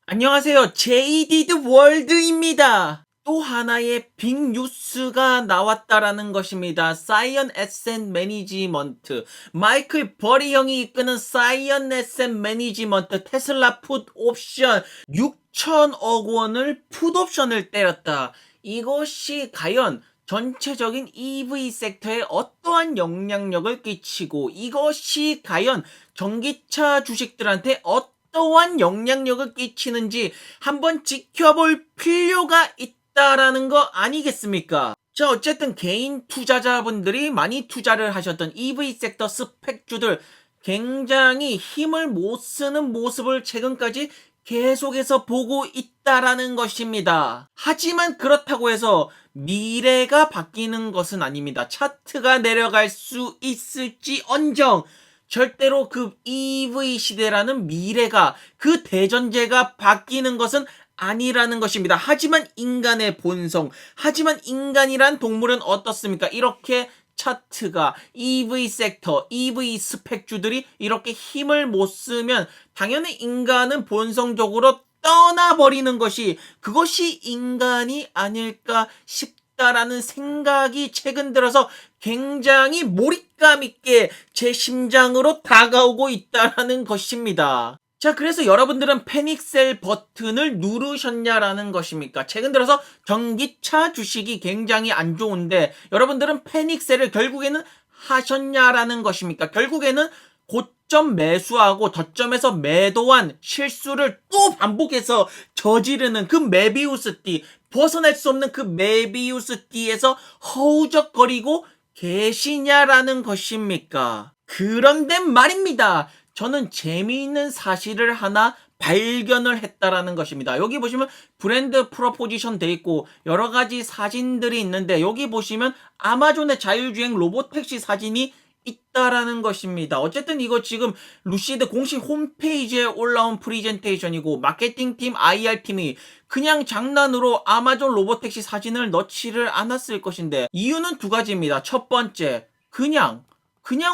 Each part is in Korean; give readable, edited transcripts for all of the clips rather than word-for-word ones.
안녕하세요. 제이디드 월드입니다. 또 하나의 빅 뉴스가 나왔다라는 것입니다. 사이언 에셋 매니지먼트. 마이클 버리 형이 이끄는 사이언 에셋 매니지먼트 테슬라 풋 옵션 6천억 원을 풋 옵션을 때렸다. 이것이 과연 전체적인 EV 섹터에 어떠한 영향력을 끼치고 이것이 과연 전기차 주식들한테 어떠한 영향력을 끼치는지 한번 지켜볼 필요가 있다라는 거 아니겠습니까? 자, 어쨌든 개인 투자자분들이 많이 투자를 하셨던 EV 섹터 스펙주들 굉장히 힘을 못 쓰는 모습을 최근까지 계속해서 보고 있다라는 것입니다. 하지만 그렇다고 해서 미래가 바뀌는 것은 아닙니다. 차트가 내려갈 수 있을지언정 절대로 그 EV 시대라는 미래가 그 대전제가 바뀌는 것은 아니라는 것입니다. 하지만 인간의 본성, 하지만 인간이란 동물은 어떻습니까? 이렇게 차트가 EV 섹터, EV 스펙주들이 이렇게 힘을 못 쓰면 당연히 인간은 본성적으로 떠나버리는 것이 그것이 인간이 아닐까 싶다라는 생각이 최근 들어서 굉장히 몰입감 있게 제 심장으로 다가오고 있다라는 것입니다. 자, 그래서 여러분들은 패닉셀 버튼을 누르셨냐라는 것입니까? 최근 들어서 전기차 주식이 굉장히 안 좋은데 여러분들은 패닉셀을 결국에는 하셨냐라는 것입니까? 결국에는 고점 매수하고 저점에서 매도한 실수를 또 반복해서 저지르는 그 메비우스 띠, 벗어날 수 없는 그 메비우스 띠에서 허우적거리고 계시냐라는 것입니까? 그런데 말입니다. 저는 재미있는 사실을 하나 발견을 했다라는 것입니다. 여기 보시면 브랜드 프로포지션 돼 있고 여러 가지 사진들이 있는데 여기 보시면 아마존의 자율주행 로보택시 사진이 있다라는 것입니다. 어쨌든 이거 지금 루시드 공식 홈페이지에 올라온 프리젠테이션이고 마케팅팀 IR팀이 그냥 장난으로 아마존 로보택시 사진을 넣지를 않았을 것인데 이유는 두 가지입니다. 첫 번째, 그냥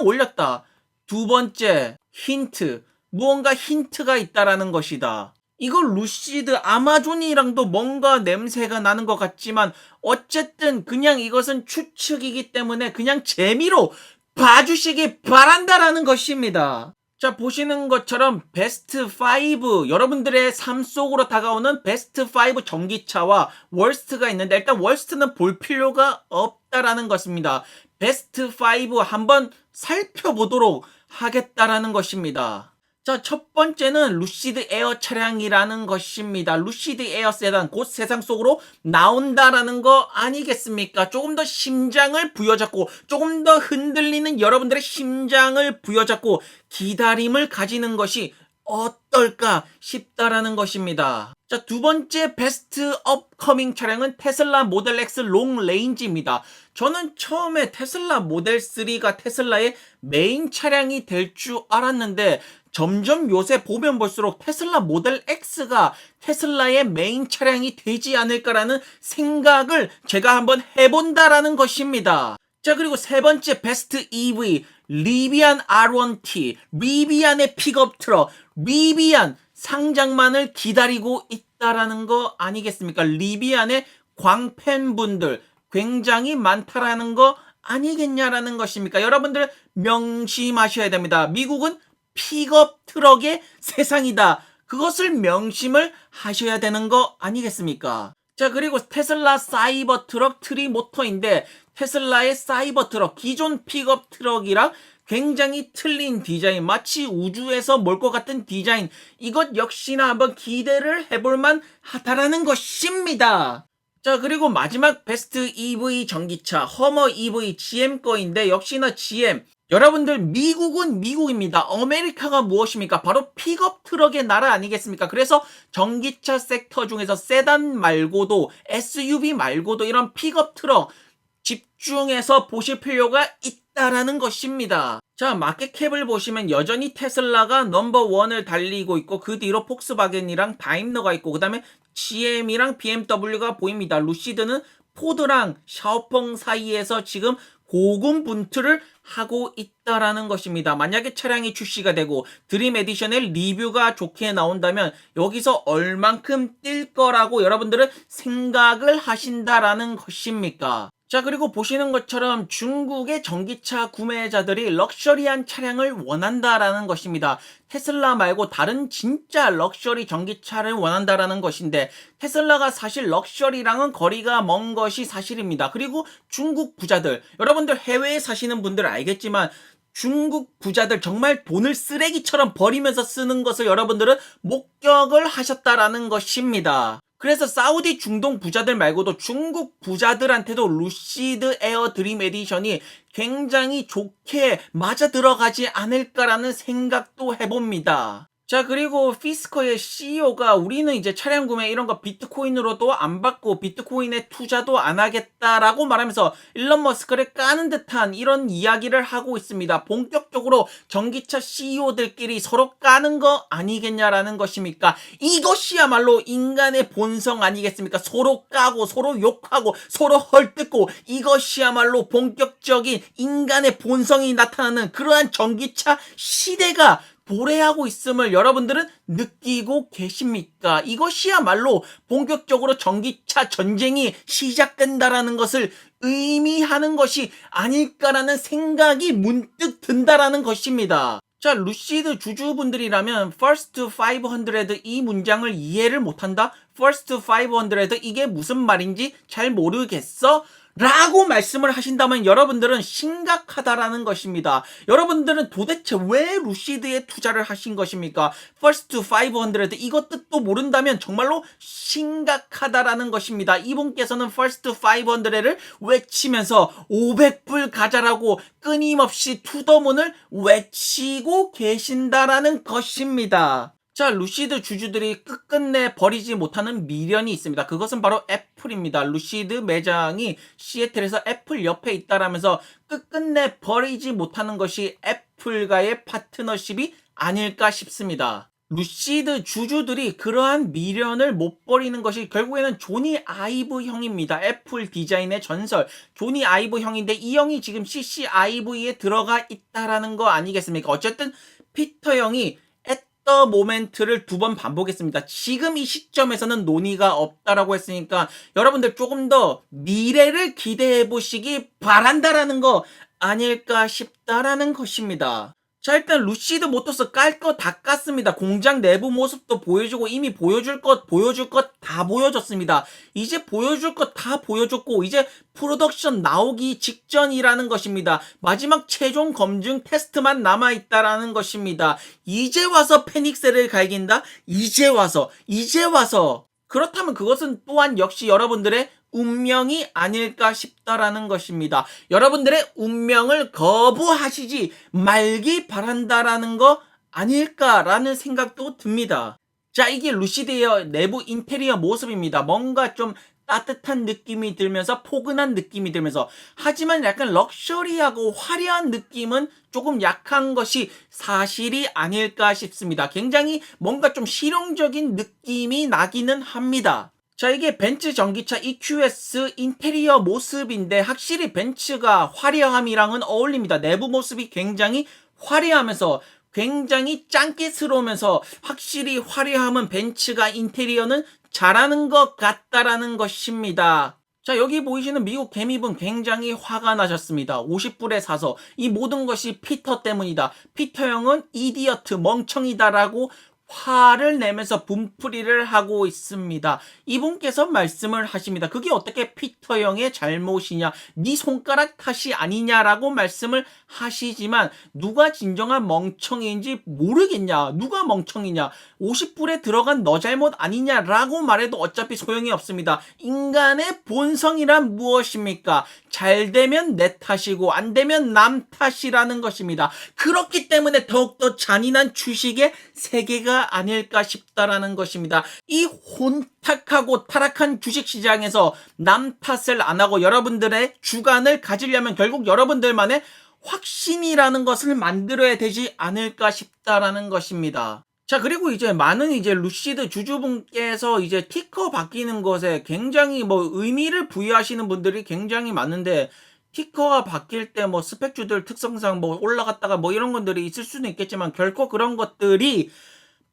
올렸다. 두 번째, 힌트. 무언가 힌트가 있다라는 것이다. 이걸 루시드 아마존이랑도 뭔가 냄새가 나는 것 같지만 어쨌든 그냥 이것은 추측이기 때문에 그냥 재미로 봐주시기 바란다라는 것입니다. 자, 보시는 것처럼 베스트 5, 여러분들의 삶 속으로 다가오는 베스트 5 전기차와 월스트가 있는데 일단 월스트는 볼 필요가 없다라는 것입니다. 베스트 5 한번 살펴보도록 하겠다라는 것입니다. 자, 첫 번째는 루시드 에어 차량이라는 것입니다. 루시드 에어 세단 곧 세상 속으로 나온다라는 거 아니겠습니까? 조금 더 심장을 부여잡고 조금 더 흔들리는 여러분들의 심장을 부여잡고 기다림을 가지는 것이 어떨까 싶다라는 것입니다. 자, 두 번째 베스트 업커밍 차량은 테슬라 모델 X 롱 레인지입니다. 저는 처음에 테슬라 모델 3가 테슬라의 메인 차량이 될 줄 알았는데 점점 요새 보면 볼수록 테슬라 모델 X가 테슬라의 메인 차량이 되지 않을까라는 생각을 제가 한번 해본다라는 것입니다. 자, 그리고 세 번째 베스트 EV 리비안 R1T, 리비안의 픽업 트럭, 리비안 상장만을 기다리고 있다라는 거 아니겠습니까? 리비안의 광팬분들 굉장히 많다라는 거 아니겠냐라는 것입니까? 여러분들 명심하셔야 됩니다. 미국은 픽업 트럭의 세상이다. 그것을 명심을 하셔야 되는 거 아니겠습니까? 자, 그리고 테슬라 사이버 트럭 트리 모터인데 테슬라의 사이버 트럭, 기존 픽업 트럭이랑 굉장히 틀린 디자인, 마치 우주에서 몰 것 같은 디자인, 이것 역시나 한번 기대를 해볼만 하다라는 것입니다. 자, 그리고 마지막 베스트 EV 전기차 허머 EV GM 거인데 역시나 GM, 여러분들 미국은 미국입니다. 아메리카가 무엇입니까? 바로 픽업 트럭의 나라 아니겠습니까? 그래서 전기차 섹터 중에서 세단 말고도 SUV 말고도 이런 픽업 트럭 집중해서 보실 필요가 있다라는 것입니다. 자, 마켓캡을 보시면 여전히 테슬라가 넘버원을 달리고 있고 그 뒤로 폭스바겐이랑 다임러가 있고 그 다음에 GM이랑 BMW가 보입니다. 루시드는 포드랑 샤오펑 사이에서 지금 고군분투를 하고 있다라는 것입니다. 만약에 차량이 출시가 되고 드림 에디션의 리뷰가 좋게 나온다면 여기서 얼만큼 뛸 거라고 여러분들은 생각을 하신다라는 것입니까? 자, 그리고 보시는 것처럼 중국의 전기차 구매자들이 럭셔리한 차량을 원한다라는 것입니다. 테슬라 말고 다른 진짜 럭셔리 전기차를 원한다라는 것인데, 테슬라가 사실 럭셔리랑은 거리가 먼 것이 사실입니다. 그리고 중국 부자들, 여러분들 해외에 사시는 분들 알겠지만 중국 부자들 정말 돈을 쓰레기처럼 버리면서 쓰는 것을 여러분들은 목격을 하셨다라는 것입니다. 그래서 사우디 중동 부자들 말고도 중국 부자들한테도 루시드 에어 드림 에디션이 굉장히 좋게 맞아 들어가지 않을까라는 생각도 해봅니다. 자, 그리고 피스커의 CEO가 우리는 이제 차량 구매 이런 거 비트코인으로도 안 받고 비트코인에 투자도 안 하겠다라고 말하면서 일론 머스크를 까는 듯한 이런 이야기를 하고 있습니다. 본격적으로 전기차 CEO들끼리 서로 까는 거 아니겠냐라는 것입니까? 이것이야말로 인간의 본성 아니겠습니까? 서로 까고 서로 욕하고 서로 헐뜯고, 이것이야말로 본격적인 인간의 본성이 나타나는 그러한 전기차 시대가 도래하고 있음을 여러분들은 느끼고 계십니까? 이것이야말로 본격적으로 전기차 전쟁이 시작된다라는 것을 의미하는 것이 아닐까라는 생각이 문득 든다라는 것입니다. 자, 루시드 주주분들이라면 First 500 이 문장을 이해를 못한다? First 500 이게 무슨 말인지 잘 모르겠어? 라고 말씀을 하신다면 여러분들은 심각하다라는 것입니다. 여러분들은 도대체 왜 루시드에 투자를 하신 것입니까? First 500 이것 뜻도 모른다면 정말로 심각하다라는 것입니다. 이분께서는 First 500를 외치면서 500불 가자라고 끊임없이 투더문을 외치고 계신다라는 것입니다. 자, 루시드 주주들이 끝끝내 버리지 못하는 미련이 있습니다. 그것은 바로 애플입니다. 루시드 매장이 시애틀에서 애플 옆에 있다라면서 끝끝내 버리지 못하는 것이 애플과의 파트너십이 아닐까 싶습니다. 루시드 주주들이 그러한 미련을 못 버리는 것이 결국에는 조니 아이브 형입니다. 애플 디자인의 전설 조니 아이브 형인데 이 형이 지금 CCIV에 들어가 있다라는 거 아니겠습니까? 어쨌든 피터 형이 더 모멘트를 2번 반복했습니다. 지금 이 시점에서는 논의가 없다라고 했으니까 여러분들 조금 더 미래를 기대해 보시기 바란다라는 거 아닐까 싶다라는 것입니다. 자, 일단 루시드 모터스 깔 거 다 깠습니다. 공장 내부 모습도 보여주고 이미 보여줄 것 다 보여줬습니다. 이제 보여줄 것 다 보여줬고 이제 프로덕션 나오기 직전이라는 것입니다. 마지막 최종 검증 테스트만 남아있다라는 것입니다. 이제 와서 패닉셀을 갈긴다? 이제 와서 그렇다면 그것은 또한 역시 여러분들의 운명이 아닐까 싶다라는 것입니다. 여러분들의 운명을 거부하시지 말기 바란다라는 거 아닐까라는 생각도 듭니다. 자, 이게 루시드의 내부 인테리어 모습입니다. 뭔가 좀 따뜻한 느낌이 들면서 포근한 느낌이 들면서, 하지만 약간 럭셔리하고 화려한 느낌은 조금 약한 것이 사실이 아닐까 싶습니다. 굉장히 뭔가 좀 실용적인 느낌이 나기는 합니다. 자, 이게 벤츠 전기차 EQS 인테리어 모습인데 확실히 벤츠가 화려함이랑은 어울립니다. 내부 모습이 굉장히 화려하면서 굉장히 짱깨스러우면서 확실히 화려함은 벤츠가 인테리어는 잘하는 것 같다라는 것입니다. 자, 여기 보이시는 미국 개미분 굉장히 화가 나셨습니다. 50불에 사서 이 모든 것이 피터 때문이다. 피터 형은 이디어트 멍청이다라고 화를 내면서 분풀이를 하고 있습니다. 이분께서 말씀을 하십니다. 그게 어떻게 피터 형의 잘못이냐, 네 손가락 탓이 아니냐라고 말씀을 하시지만 누가 진정한 멍청이인지 모르겠냐, 누가 멍청이냐, 50불에 들어간 너 잘못 아니냐라고 말해도 어차피 소용이 없습니다. 인간의 본성이란 무엇입니까? 잘 되면 내 탓이고 안 되면 남 탓이라는 것입니다. 그렇기 때문에 더욱더 잔인한 주식의 세계가 아닐까 싶다라는 것입니다. 이 혼탁하고 타락한 주식시장에서 남 탓을 안 하고 여러분들의 주관을 가지려면 결국 여러분들만의 확신이라는 것을 만들어야 되지 않을까 싶다라는 것입니다. 자, 그리고 이제 많은 이제 루시드 주주분께서 이제 티커 바뀌는 것에 굉장히 의미를 부여하시는 분들이 굉장히 많은데, 티커가 바뀔 때 뭐 스펙주들 특성상 뭐 올라갔다가 뭐 이런 것들이 있을 수는 있겠지만 결코 그런 것들이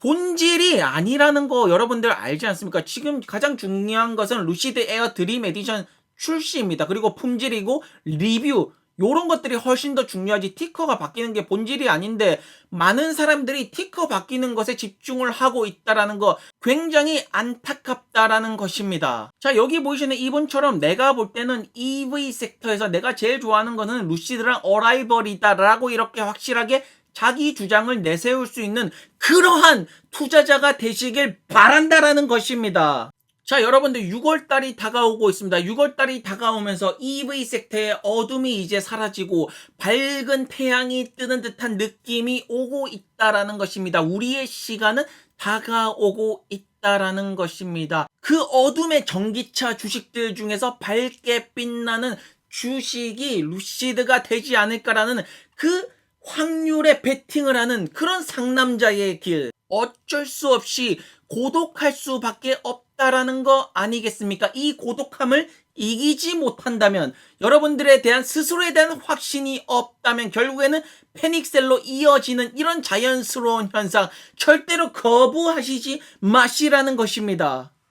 본질이 아니라는 거 여러분들 알지 않습니까? 지금 가장 중요한 것은 루시드 에어 드림 에디션 출시입니다. 그리고 품질이고 리뷰 요런 것들이 훨씬 더 중요하지 티커가 바뀌는 게 본질이 아닌데 많은 사람들이 티커 바뀌는 것에 집중을 하고 있다라는 거 굉장히 안타깝다라는 것입니다. 자, 여기 보이시는 이분처럼 내가 볼 때는 EV 섹터에서 내가 제일 좋아하는 거는 루시드랑 어라이벌이다라고 이렇게 확실하게 자기 주장을 내세울 수 있는 그러한 투자자가 되시길 바란다라는 것입니다. 자, 여러분들 6월달이 다가오고 있습니다. 6월달이 다가오면서 EV 섹터의 어둠이 이제 사라지고 밝은 태양이 뜨는 듯한 느낌이 오고 있다라는 것입니다. 우리의 시간은 다가오고 있다라는 것입니다. 그 어둠의 전기차 주식들 중에서 밝게 빛나는 주식이 루시드가 되지 않을까라는 그 확률에 베팅을 하는 그런 상남자의 길. 어쩔 수 없이 고독할 수밖에 없다라는 거 아니겠습니까? 이 고독함을 이기지 못한다면, 여러분들에 대한 스스로에 대한 확신이 없다면 결국에는 패닉셀로 이어지는 이런 자연스러운 현상 절대로 거부하시지 마시라는 것입니다.